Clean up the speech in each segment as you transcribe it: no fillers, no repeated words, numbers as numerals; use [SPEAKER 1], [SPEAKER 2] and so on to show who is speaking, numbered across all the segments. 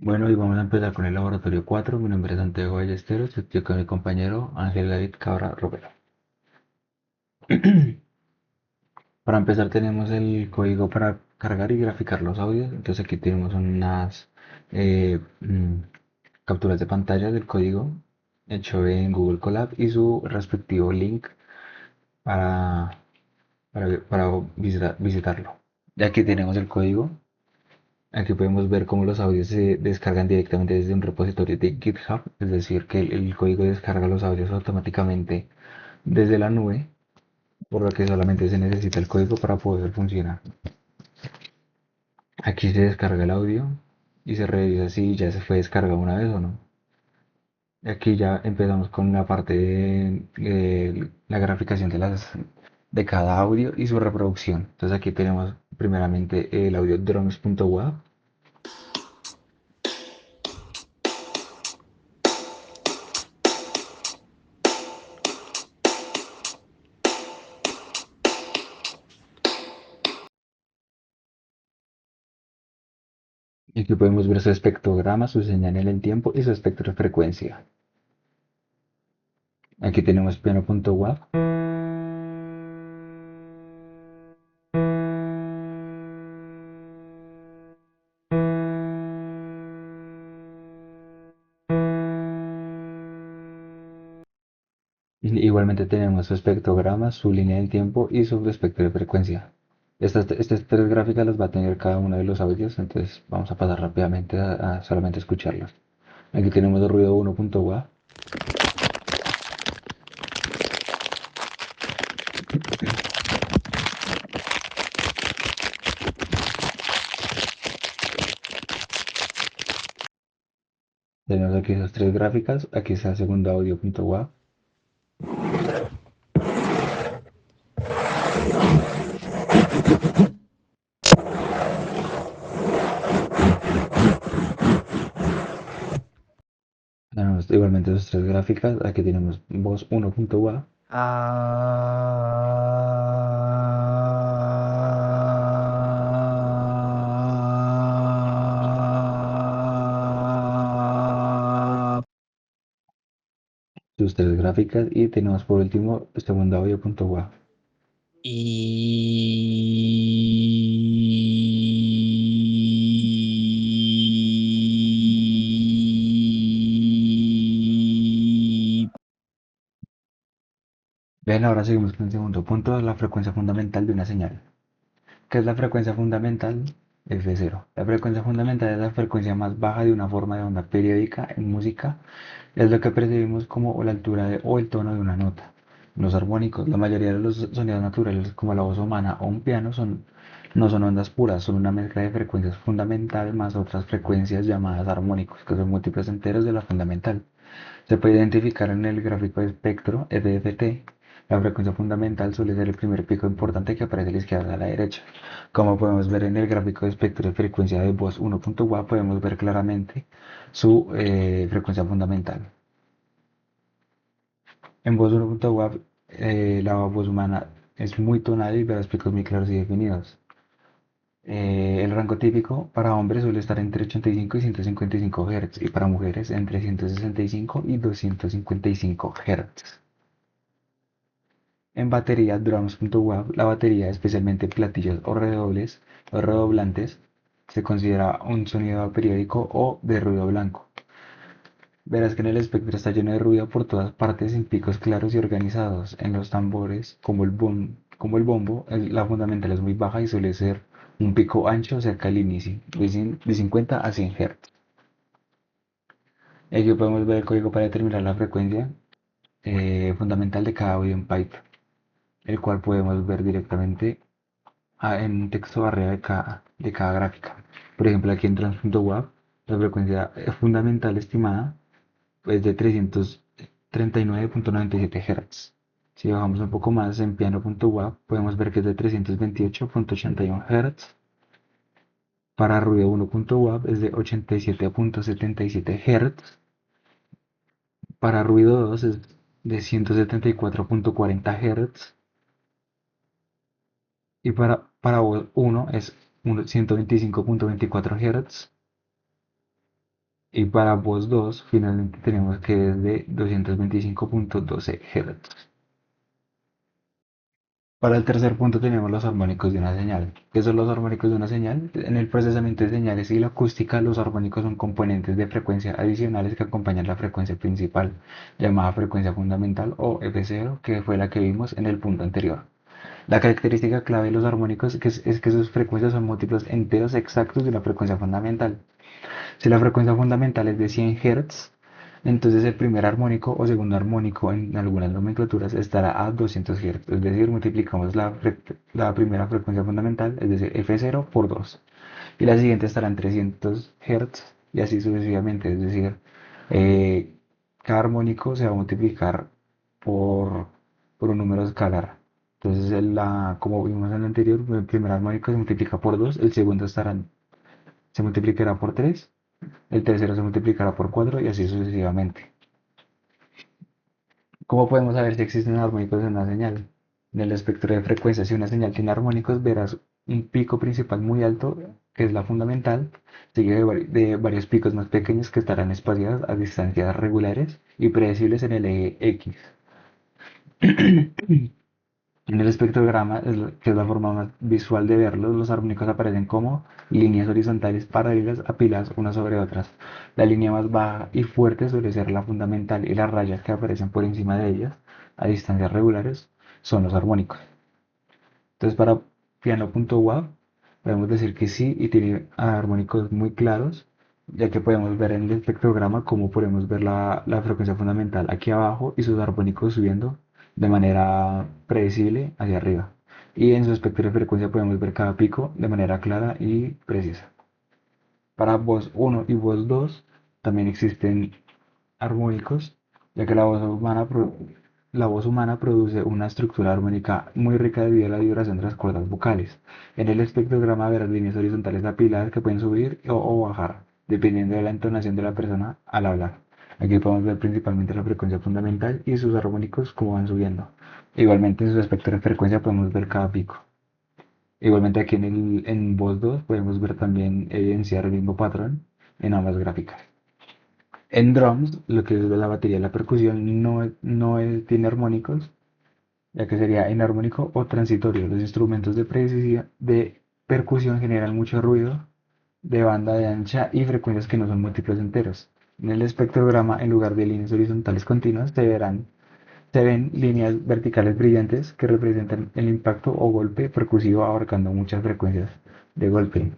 [SPEAKER 1] Bueno, y vamos a empezar con el laboratorio 4. Mi nombre es Santiago Ballesteros, estoy con mi compañero Ángel David Cabra Romero. Para empezar tenemos el código para cargar y graficar los audios. Entonces aquí tenemos unas eh, mm, capturas de pantalla del código hecho en Google Colab y su respectivo link para, para visitarlo. Ya aquí tenemos el código. Aquí podemos ver cómo los audios se descargan directamente desde un repositorio de GitHub, es decir, que el código descarga los audios automáticamente desde la nube, por lo que solamente se necesita el código para poder funcionar. Aquí se descarga el audio y se revisa si ya se fue descargado una vez o no. Y aquí ya empezamos con la parte de la graficación de cada audio y su reproducción. Entonces aquí tenemos primeramente el audio drums.wav. Y aquí podemos ver su espectrograma, su señal en el tiempo y su espectro de frecuencia. Aquí tenemos piano.wav. Igualmente tenemos su espectrograma, su línea del tiempo y su espectro de frecuencia. Estas tres gráficas las va a tener cada uno de los audios, entonces vamos a pasar rápidamente a solamente escucharlos. Aquí tenemos el ruido 1.wav. Tenemos aquí esas tres gráficas. Aquí está el segundo audio.wav. Tenemos igualmente esas tres gráficas. Aquí tenemos voz 1.wav. Sus tres gráficas y tenemos por último segundo audio.wav. Bien, ahora seguimos con el segundo punto, la frecuencia fundamental de una señal. ¿Qué es la frecuencia fundamental? F0. La frecuencia fundamental es la frecuencia más baja de una forma de onda periódica en música. Es lo que percibimos como la altura o el tono de una nota. Los armónicos, la mayoría de los sonidos naturales, como la voz humana o un piano, no son ondas puras, son una mezcla de frecuencias fundamentales más otras frecuencias llamadas armónicos, que son múltiplos enteros de la fundamental. Se puede identificar en el gráfico de espectro FFT. La frecuencia fundamental suele ser el primer pico importante que aparece a la izquierda a la derecha. Como podemos ver en el gráfico de espectro de frecuencia de voz 1.WAV, podemos ver claramente su frecuencia fundamental. En voz 1.WAV, la voz humana es muy tonal y ve los picos muy claros y definidos. El rango típico para hombres suele estar entre 85 y 155 Hz y para mujeres entre 165 y 255 Hz. En batería drums.wav, la batería, especialmente platillos o redobles o redoblantes, se considera un sonido periódico o de ruido blanco. Verás que en el espectro está lleno de ruido por todas partes en picos claros y organizados. En los tambores, como el bombo, la fundamental es muy baja y suele ser un pico ancho cerca del inicio, de 50 a 100 Hz. Aquí podemos ver el código para determinar la frecuencia fundamental de cada audio en Python, el cual podemos ver directamente en un texto arriba de cada gráfica. Por ejemplo, aquí en trans.wav, la frecuencia fundamental estimada es de 339.97 Hz. Si bajamos un poco más en piano.wav, podemos ver que es de 328.81 Hz. Para ruido 1.wav es de 87.77 Hz. Para ruido 2 es de 174.40 Hz. Y para voz 1 es 125.24 Hz. Y para voz 2 finalmente tenemos que es de 225.12 Hz. Para el tercer punto tenemos los armónicos de una señal. ¿Qué son los armónicos de una señal? En el procesamiento de señales y la acústica, los armónicos son componentes de frecuencia adicionales que acompañan la frecuencia principal, llamada frecuencia fundamental o F0, que fue la que vimos en el punto anterior. La característica clave de los armónicos es que sus frecuencias son múltiplos enteros exactos de la frecuencia fundamental. Si la frecuencia fundamental es de 100 Hz, entonces el primer armónico o segundo armónico en algunas nomenclaturas estará a 200 Hz, es decir, multiplicamos la primera frecuencia fundamental, es decir, F0 por 2, y la siguiente estará en 300 Hz y así sucesivamente, es decir, eh, cada armónico se va a multiplicar por, por un número escalar. Entonces, como vimos en el anterior, el primer armónico se multiplica por 2, el segundo se multiplicará por 3, el tercero se multiplicará por 4 y así sucesivamente. ¿Cómo podemos saber si existen armónicos en una señal? En el espectro de frecuencias, si una señal tiene armónicos, verás un pico principal muy alto, que es la fundamental, seguido de varios picos más pequeños que estarán espaciados a distancias regulares y predecibles en el eje X. En el espectrograma, que es la forma más visual de verlos, los armónicos aparecen como líneas horizontales paralelas apiladas unas sobre otras. La línea más baja y fuerte suele ser la fundamental y las rayas que aparecen por encima de ellas, a distancias regulares, son los armónicos. Entonces, para piano.wav podemos decir que sí y tiene armónicos muy claros, ya que podemos ver en el espectrograma cómo podemos ver la frecuencia fundamental aquí abajo y sus armónicos subiendo de manera predecible hacia arriba. Y en su espectro de frecuencia podemos ver cada pico de manera clara y precisa. Para voz 1 y voz 2 también existen armónicos, ya que la voz humana produce una estructura armónica muy rica debido a la vibración de las cuerdas vocales. En el espectrograma verás líneas horizontales apiladas que pueden subir o bajar, dependiendo de la entonación de la persona al hablar. Aquí podemos ver principalmente la frecuencia fundamental y sus armónicos cómo van subiendo. Igualmente en su espectro de frecuencia podemos ver cada pico. Igualmente aquí en voz 2 podemos ver también evidenciar el mismo patrón en ambas gráficas. En drums, lo que es la batería y la percusión tiene armónicos, ya que sería inarmónico o transitorio. Los instrumentos de percusión generan mucho ruido de banda de ancha y frecuencias que no son múltiplos enteros. En el espectrograma, en lugar de líneas horizontales continuas, se ven líneas verticales brillantes que representan el impacto o golpe percusivo abarcando muchas frecuencias de golpe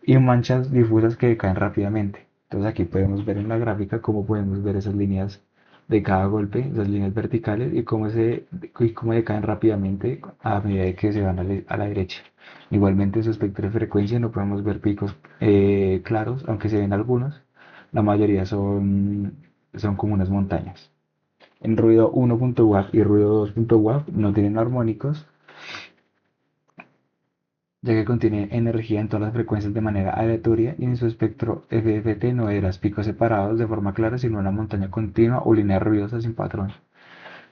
[SPEAKER 1] y manchas difusas que decaen rápidamente. Entonces aquí podemos ver en la gráfica cómo podemos ver esas líneas de cada golpe, esas líneas verticales y cómo decaen rápidamente a medida que se van a la derecha. Igualmente en su espectro de frecuencia no podemos ver picos claros, aunque se ven algunos. La mayoría son como unas montañas. En ruido 1.wav y ruido 2.wav no tienen armónicos, ya que contiene energía en todas las frecuencias de manera aleatoria y en su espectro FFT no verás picos separados de forma clara, sino una montaña continua o línea ruidosa sin patrón.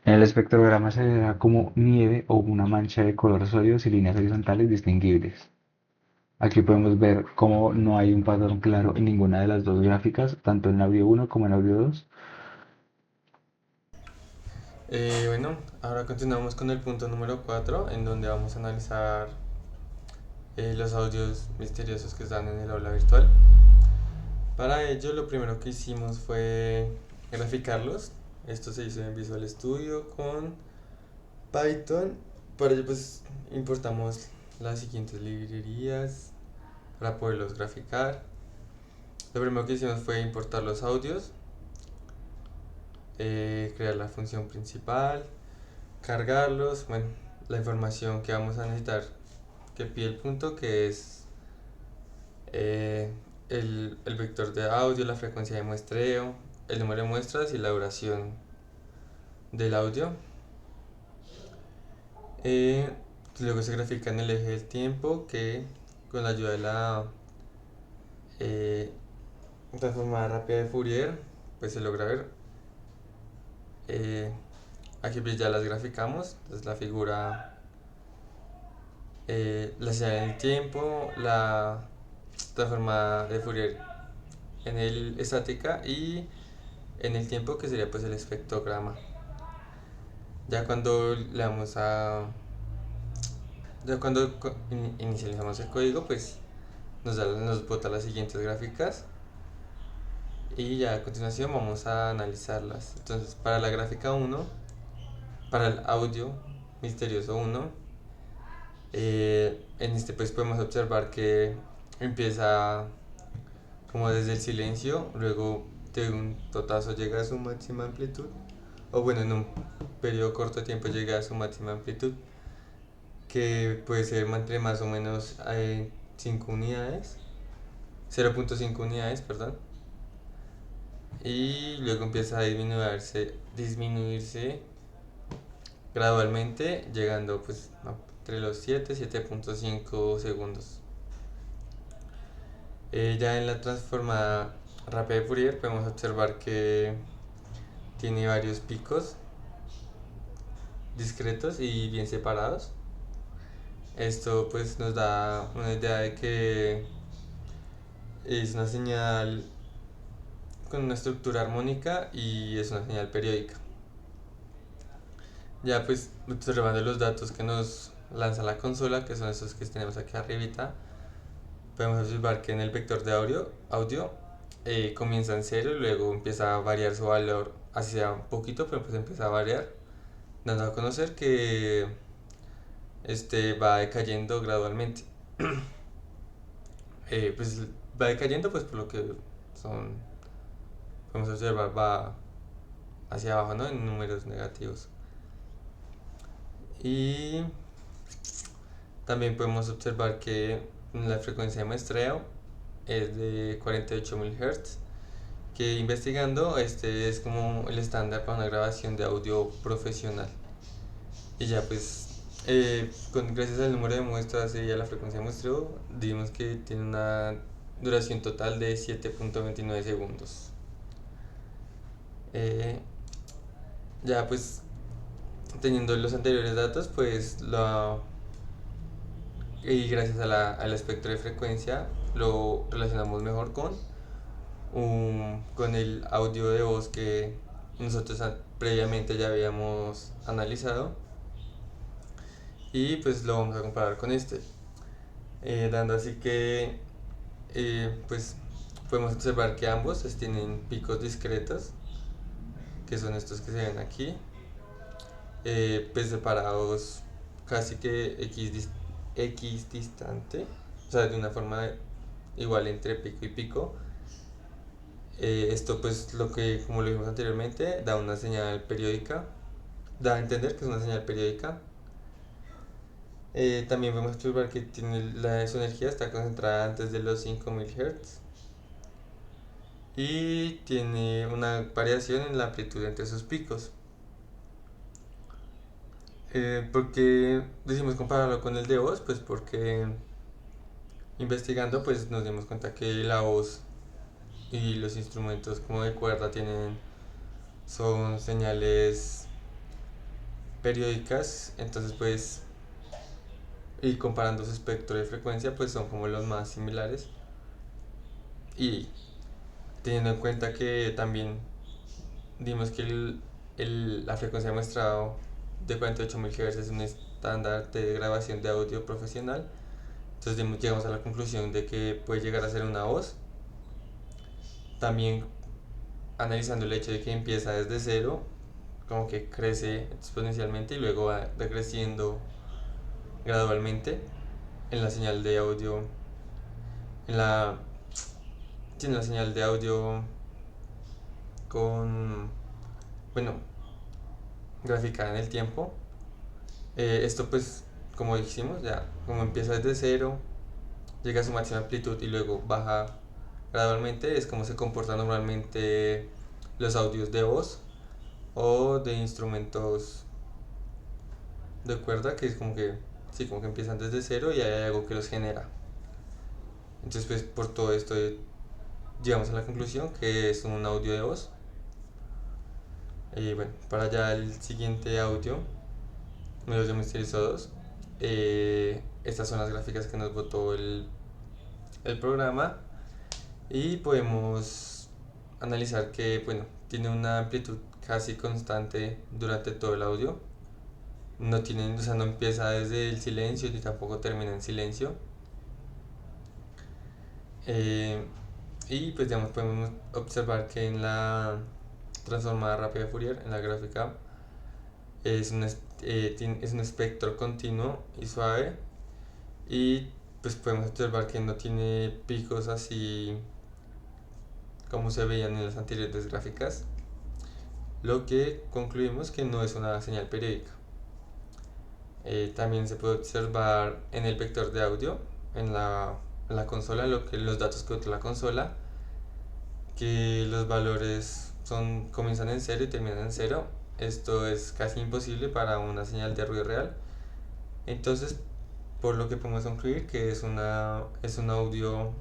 [SPEAKER 1] En el espectrograma se verá como nieve o una mancha de color sólido y líneas horizontales distinguibles. Aquí podemos ver cómo no hay un patrón claro en ninguna de las dos gráficas, tanto en audio 1 como en audio 2.
[SPEAKER 2] Bueno, ahora continuamos con el punto número 4, en donde vamos a analizar los audios misteriosos que están en el aula virtual. Para ello, lo primero que hicimos fue graficarlos. Esto se hizo en Visual Studio con Python. Para ello, pues importamos las siguientes librerías para poderlos graficar. Lo primero que hicimos fue importar los audios, crear la función principal, cargarlos, bueno, la información que vamos a necesitar que pide el punto, que es eh, el vector de audio, la frecuencia de muestreo, el número de muestras y la duración del audio. Eh, Luego se grafica en el eje del tiempo, que con la ayuda de la eh, transformada rápida de Fourier pues se logra ver. Eh, Aquí pues ya las graficamos, entonces la figura, la señal del tiempo, la transformada de Fourier en el estática y en el tiempo, que sería pues el espectrograma. Ya cuando le damos a ya cuando inicializamos el código, pues nos bota las siguientes gráficas y ya a continuación vamos a analizarlas. Entonces, para la gráfica uno, para el audio misterioso uno, en este pues podemos observar que empieza como desde el silencio, luego de un totazo llega a su máxima amplitud, o bueno, en un periodo corto de tiempo llega a su máxima amplitud, que puede ser entre más o menos 5 unidades, 0.5 unidades, perdón, y luego empieza a disminuirse gradualmente, llegando pues entre los 7.5 segundos. Ya en la transformada rápida de Fourier podemos observar que tiene varios picos discretos y bien separados. Esto pues nos da una idea de que es una señal con una estructura armónica y es una señal periódica. Ya pues observando los datos que nos lanza la consola, que son estos que tenemos aquí arribita, podemos observar que en el vector de audio comienza en cero y luego empieza a variar su valor hacia un poquito, pero pues empieza a variar, dando a conocer que este va decayendo gradualmente. Pues va decayendo pues por lo que son, podemos observar, va hacia abajo, ¿no? En números negativos. Y también podemos observar que la frecuencia de muestreo es de 48.000 Hz, que investigando este es como el estándar para una grabación de audio profesional. Y ya pues gracias al número de muestras y a la frecuencia de muestreo, dimos que tiene una duración total de 7.29 segundos. Ya pues teniendo los anteriores datos, pues y gracias al espectro de frecuencia lo relacionamos mejor con el audio de voz que nosotros previamente ya habíamos analizado, y pues lo vamos a comparar con este, dando así que pues podemos observar que ambos tienen picos discretos, que son estos que se ven aquí, pues separados casi que x distante, o sea, de una forma igual entre pico y pico. Esto pues lo que, como lo vimos anteriormente, da una señal periódica, da a entender que es una señal periódica. También podemos observar que su energía está concentrada antes de los 5000 Hz y tiene una variación en la amplitud entre sus picos. ¿Por qué decimos compararlo con el de voz? Pues porque investigando pues nos dimos cuenta que la voz y los instrumentos como de cuerda son señales periódicas, entonces pues, y comparando su espectro de frecuencia pues son como los más similares, y teniendo en cuenta que también dimos que la frecuencia de muestrado de 48.000 Hz es un estándar de grabación de audio profesional, entonces llegamos a la conclusión de que puede llegar a ser una voz. También analizando el hecho de que empieza desde cero, como que crece exponencialmente y luego va decreciendo gradualmente en la señal de audio, en la, en la señal de audio con, bueno, graficada en el tiempo. Esto pues, como dijimos, ya como empieza desde cero, llega a su máxima amplitud y luego baja gradualmente, es como se comportan normalmente los audios de voz o de instrumentos de cuerda, que es como que, sí, como que empiezan desde cero y hay algo que los genera. Entonces pues por todo esto llegamos a la conclusión que es un audio de voz. Y bueno, para ya el siguiente audio, Melodía Misterioso 2, estas son las gráficas que nos botó el programa. Y podemos analizar que, bueno, tiene una amplitud casi constante durante todo el audio. No tiene, o sea, no empieza desde el silencio ni tampoco termina en silencio. Eh, y pues digamos podemos observar que en la transformada rápida de Fourier, en la gráfica, es un espectro continuo y suave. Y pues podemos observar que no tiene picos así como se veían en las anteriores gráficas, lo que concluimos que no es una señal periódica. También se puede observar en el vector de audio, en la consola, los datos que bota la consola, que los valores comienzan en cero y terminan en cero. Esto es casi imposible para una señal de ruido real. Entonces, por lo que podemos concluir que es un audio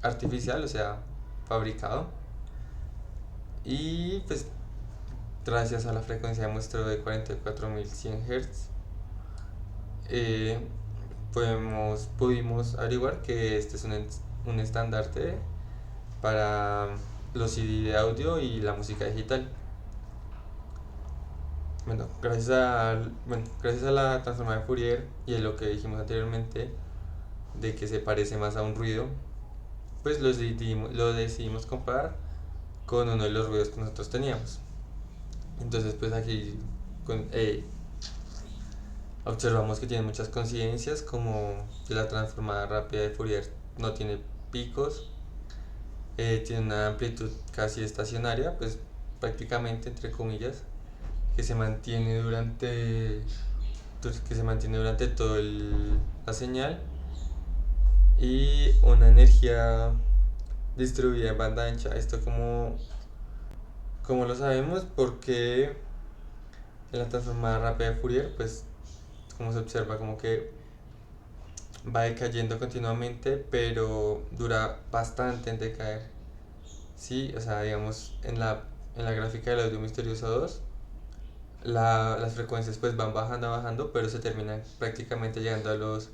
[SPEAKER 2] artificial, o sea, fabricado. Y pues gracias a la frecuencia de muestreo de 44.100 Hz, eh, pudimos averiguar que este es un estandarte para los CD de audio y la música digital. Gracias a la transformada de Fourier y a lo que dijimos anteriormente de que se parece más a un ruido, pues lo decidimos comparar con uno de los ruidos que nosotros teníamos. Entonces pues aquí con, observamos que tiene muchas coincidencias, como que la transformada rápida de Fourier no tiene picos, tiene una amplitud casi estacionaria, pues prácticamente entre comillas, que se mantiene durante toda la señal, y una energía distribuida en banda ancha. Esto como lo sabemos porque en la transformada rápida de Fourier, pues como se observa como que va decayendo continuamente, pero dura bastante en decaer. Sí, o sea, digamos, en la gráfica del audio misterioso 2, las frecuencias pues van bajando, pero se terminan prácticamente llegando a los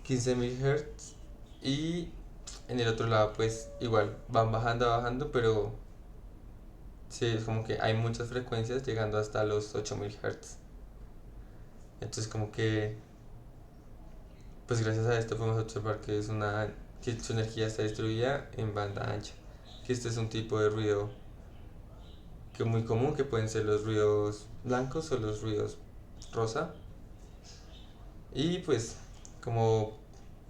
[SPEAKER 2] 15.000 Hz. Y en el otro lado pues igual van bajando, pero sí, es como que hay muchas frecuencias llegando hasta los 8.000 Hz. Entonces como que pues gracias a esto podemos observar que su energía está distribuida en banda ancha. Que este es un tipo de ruido que es muy común, que pueden ser los ruidos blancos o los ruidos rosa. Y pues como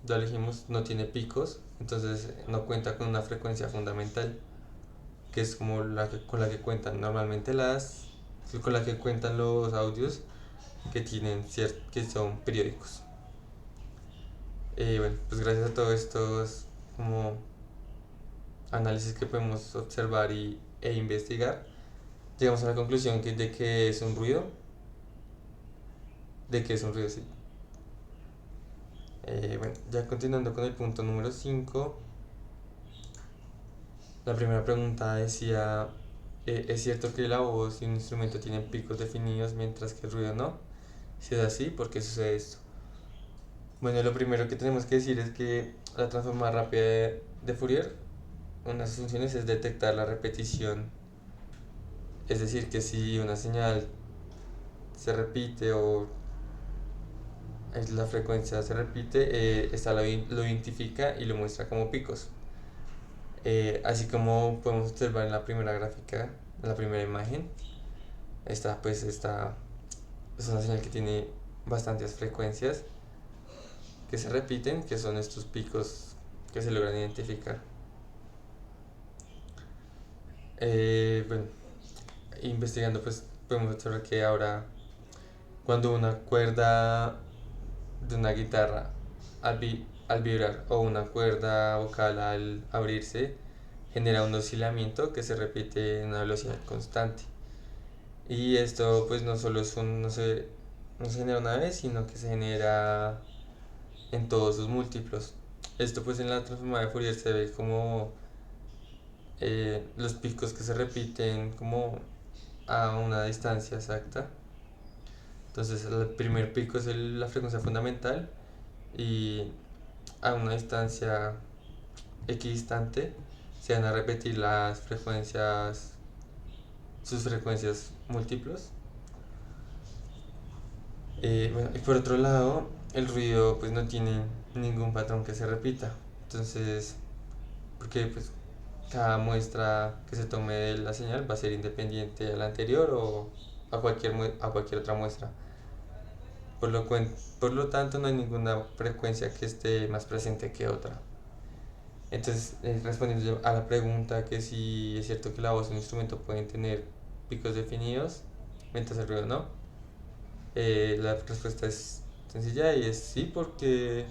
[SPEAKER 2] ya dijimos, no tiene picos, entonces no cuenta con una frecuencia fundamental, que es como con la que cuentan normalmente con la que cuentan los audios que son periódicos. Bueno, pues gracias a todos estos como análisis que podemos observar e investigar, llegamos a la conclusión de que es un ruido, sí. Bueno, ya continuando con el punto número 5, la primera pregunta decía, ¿es cierto que la voz y un instrumento tienen picos definidos mientras que el ruido no? Si es así, ¿por qué sucede esto? Bueno, lo primero que tenemos que decir es que la transformada rápida de Fourier, una de sus funciones es detectar la repetición. Es decir, que si una señal se repite o la frecuencia se repite, esta lo identifica y lo muestra como picos. Así como podemos observar en la primera gráfica, en la primera imagen, esta es una señal que tiene bastantes frecuencias que se repiten, que son estos picos que se logran identificar. Bueno, investigando pues podemos observar que ahora cuando una cuerda de una guitarra al vibrar o una cuerda vocal al abrirse genera un oscilamiento que se repite en una velocidad constante. Y esto pues no solo no se genera una vez, sino que se genera en todos sus múltiplos. Esto pues en la transformada de Fourier se ve como los picos que se repiten como a una distancia exacta. Entonces el primer pico es la frecuencia fundamental, y a una distancia equidistante se van a repetir sus frecuencias múltiplos. Bueno, y por otro lado, el ruido pues no tiene ningún patrón que se repita. Entonces, porque pues cada muestra que se tome de la señal va a ser independiente a la anterior o a cualquier otra muestra. Por lo, por lo tanto, no hay ninguna frecuencia que esté más presente que otra. Entonces, respondiendo a la pregunta que si es cierto que la voz y un instrumento pueden tener picos definidos, mientras el ruido no, la respuesta es sencilla y es sí, porque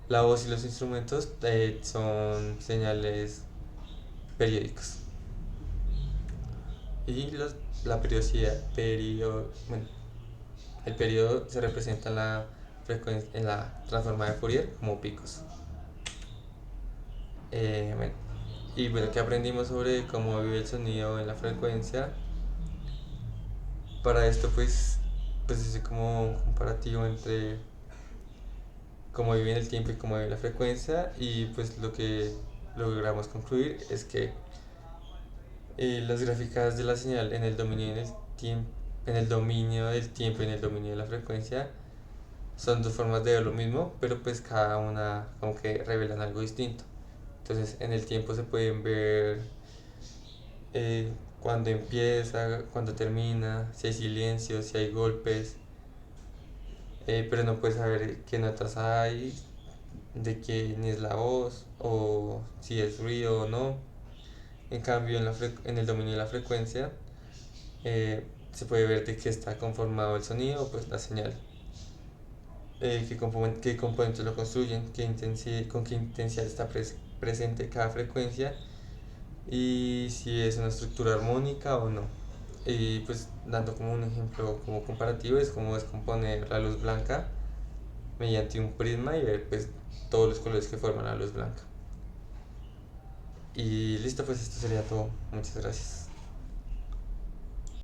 [SPEAKER 2] la voz y los instrumentos son señales periódicos. Y la periodicidad, bueno, el periodo se representa en la transforma de Fourier como picos. Bueno, y bueno, que aprendimos sobre cómo vive el sonido en la frecuencia. Para esto pues hice como un comparativo entre cómo vive en el tiempo y cómo vive la frecuencia, y pues lo que logramos concluir es que las gráficas de la señal en el dominio del tiempo, en el dominio del tiempo y en el dominio de la frecuencia son dos formas de ver lo mismo, pero pues cada una como que revelan algo distinto. Entonces en el tiempo se pueden ver cuando empieza, cuando termina, si hay silencio, si hay golpes, pero no puedes saber qué notas hay, de quién es la voz o si es ruido o no. En cambio, en el dominio de la frecuencia se puede ver de qué está conformado el sonido, pues la señal, qué componentes lo construyen, con qué intensidad está presente cada frecuencia y si es una estructura armónica o no. Y pues dando como un ejemplo como comparativo es como descomponer la luz blanca mediante un prisma y ver pues todos los colores que forman la luz blanca. Y listo, pues esto sería todo. Muchas gracias.